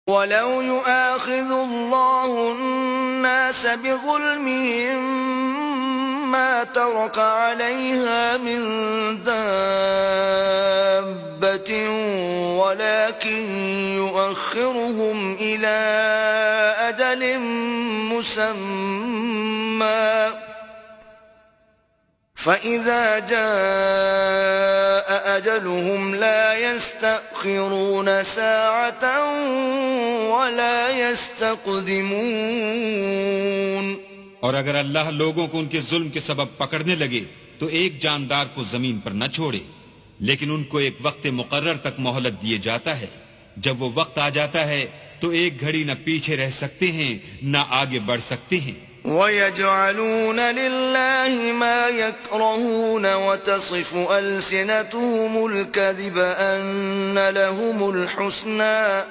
وَلَوْ يُؤَاخِذُ اللَّهُ النَّاسَ بِظُلْمِهِمْ مَا تَرَكَ عَلَيْهَا مِنْ دَابَّةٍ وَلَكِنْ يُؤَخِّرُهُمْ إِلَى أَجَلٍ مُّسَمًّى فَإِذَا جَاءَ أَجَلُهُمْ لَا يَسْتَأْخِرُونَ سَاعَةً وَلَا يَسْتَقْدِمُونَ۔ اور اگر اللہ لوگوں کو ان کے ظلم کے سبب پکڑنے لگے تو ایک جاندار کو زمین پر نہ چھوڑے، لیکن ان کو ایک وقت مقرر تک مہلت دیے جاتا ہے۔ جب وہ وقت آ جاتا ہے تو ایک گھڑی نہ پیچھے رہ سکتے ہیں نہ آگے بڑھ سکتے ہیں۔ وَيَجْعَلُونَ لِلَّهِ مَا يَكْرَهُونَ وَتَصِفُ أَلْسِنَتُهُمُ الْكَذِبَ أَنَّ لَهُمُ الْحُسْنَى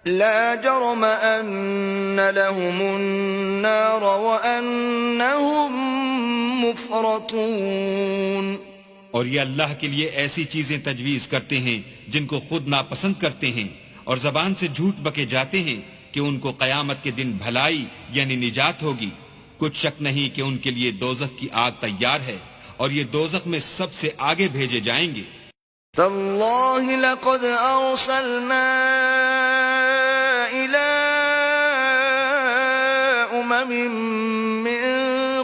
لَا جَرَمَ أَنَّ لَهُمُ النَّارَ وَأَنَّهُمْ مُفْرَطُونَ۔ اور یہ اللہ کے لیے ایسی چیزیں تجویز کرتے ہیں جن کو خود ناپسند کرتے ہیں، اور زبان سے جھوٹ بکے جاتے ہیں کہ ان کو قیامت کے دن بھلائی یعنی نجات ہوگی۔ کچھ شک نہیں کہ ان کے لیے دوزخ کی آگ تیار ہے، اور یہ دوزخ میں سب سے آگے بھیجے جائیں گے۔ تَاللَّهِ لَقَدْ أَرْسَلْنَا إِلَىٰ أُمَمٍ مِّن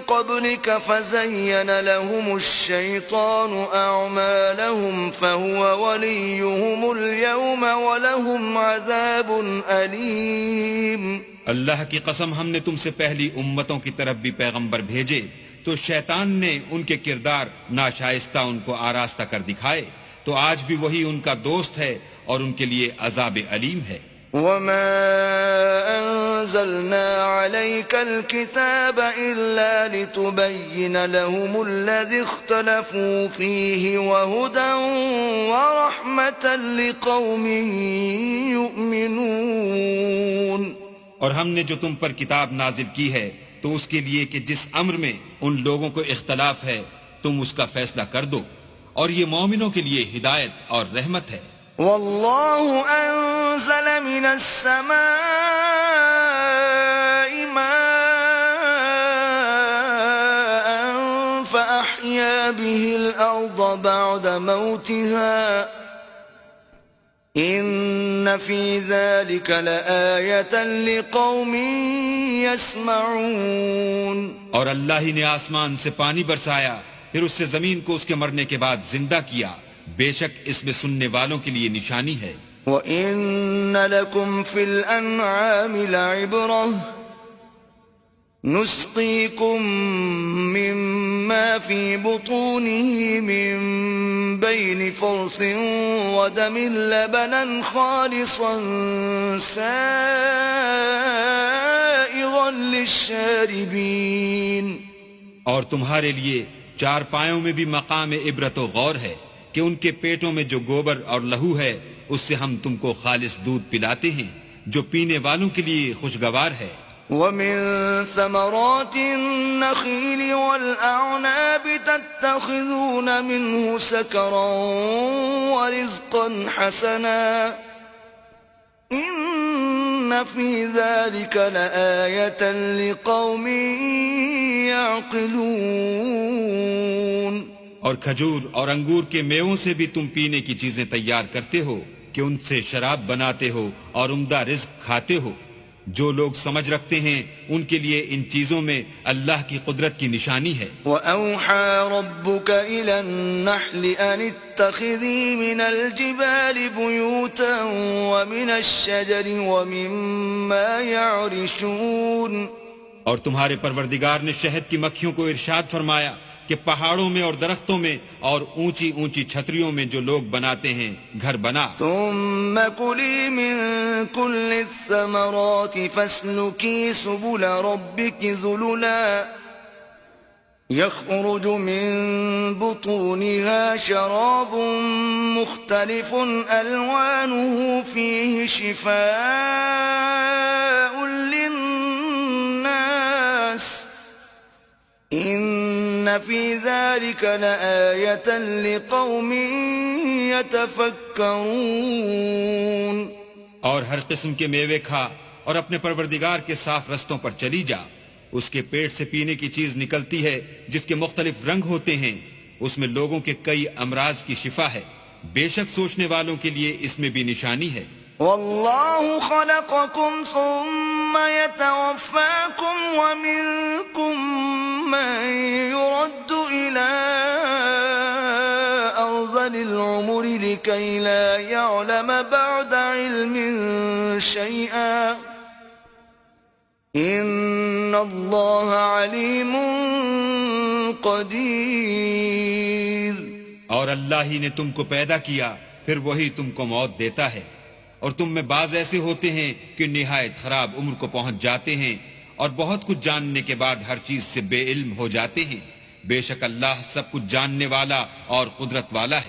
قَبْلِكَ فَزَيَّنَ لَهُمُ الشَّيْطَانُ أَعْمَالَهُمْ فَهُوَ وَلِيُّهُمُ الْيَوْمَ وَلَهُمْ عَذَابٌ أَلِيمٌ۔ اللہ کی قسم، ہم نے تم سے پہلی امتوں کی طرف بھی پیغمبر بھیجے تو شیطان نے ان کے کردار ناشائستہ ان کو آراستہ کر دکھائے، تو آج بھی وہی ان کا دوست ہے اور ان کے لیے عذاب علیم ہے۔ وَمَا أَنزَلْنَا عَلَيْكَ الْكِتَابَ إِلَّا لِتُبَيِّنَ لَهُمُ الَّذِي اخْتَلَفُوا فِيهِ وَهُدًى وَرَحْمَةً لِقَوْمٍ يُؤْمِنُونَ۔ اور ہم نے جو تم پر کتاب نازل کی ہے تو اس کے لیے کہ جس امر میں ان لوگوں کو اختلاف ہے تم اس کا فیصلہ کر دو، اور یہ مومنوں کے لیے ہدایت اور رحمت ہے۔ وَاللَّهُ أَنزَلَ مِنَ السَّمَاءِ مَاءً فَأَحْيَا بِهِ الْأَرْضَ بَعْدَ مَوْتِهَا إِنَّ فِي ذَلِكَ لَآيَةً لِقَوْمٍ يَسْمَعُونَ۔ اور اللہ ہی نے آسمان سے پانی برسایا، پھر اس سے زمین کو اس کے مرنے کے بعد زندہ کیا، بے شک اس میں سننے والوں کے لیے نشانی ہے۔ وَإِنَّ لَكُمْ فِي الْأَنْعَامِ لَعِبْرَةً نُسْقِيكُم مِّمَّا فِي بُطُونِهِ مِن بَيْنِ فَرْثٍ وَدَمٍ لَبَنًا خَالِصًا سَائِغًا لِلشَّارِبِينَ۔ اور تمہارے لیے چار پایوں میں بھی مقام عبرت و غور ہے کہ ان کے پیٹوں میں جو گوبر اور لہو ہے اس سے ہم تم کو خالص دودھ پلاتے ہیں جو پینے والوں کے لیے خوشگوار ہے۔ وَمِن ثَمَرَاتِ النَّخِيلِ وَالْأَعْنَابِ تَتَّخِذُونَ مِنْهُ سَكَرًا وَرِزْقًا حَسَنًا إِنَّ فِي ذَلِكَ لَآيَةً لِقَوْمٍ يَعْقِلُونَ۔ اور کھجور اور انگور کے میووں سے بھی تم پینے کی چیزیں تیار کرتے ہو کہ ان سے شراب بناتے ہو اور عمدہ رزق کھاتے ہو۔ جو لوگ سمجھ رکھتے ہیں ان کے لیے ان چیزوں میں اللہ کی قدرت کی نشانی ہے۔ وَأَوْحَى رَبُّكَ إِلَى النَّحْلِ أَنِ اتَّخِذِي مِنَ الْجِبَالِ بُيُوتًا وَمِنَ الشَّجَرِ وَمِمَّا يَعْرِشُونَ۔ اور تمہارے پروردگار نے شہد کی مکھیوں کو ارشاد فرمایا کہ پہاڑوں میں اور درختوں میں اور اونچی اونچی چھتریوں میں جو لوگ بناتے ہیں گھر بنا۔ ثم كلي من كل الثمرات فاسلكي سبل ربك ذللا يخرج من بطونها شراب مختلف ألوانه فيه شفاء للناس إن في ذلك لآية لقوم يتفكرون۔ اور ہر قسم کے میوے کھا اور اپنے پروردگار کے صاف رستوں پر چلی جا. اس کے پیٹ سے پینے کی چیز نکلتی ہے جس کے مختلف رنگ ہوتے ہیں. اس میں لوگوں کے کئی امراض کی شفا ہے. بے شک سوچنے والوں کے لیے اس میں بھی نشانی ہے. والله خلقكم ثم يتوفاكم ومنكم من يرد إلى أرذل العمر لكي لا يعلم بعد علم شيئا إن الله عليم قدير. اور اللہ ہی نے تم کو پیدا کیا پھر وہی تم کو موت دیتا ہے. اور تم میں بعض ایسے ہوتے ہیں کہ نہایت خراب عمر کو پہنچ جاتے ہیں اور بہت کچھ جاننے کے بعد ہر چیز سے بے علم ہو جاتے ہیں. بے شک اللہ سب کچھ جاننے والا اور قدرت والا ہے.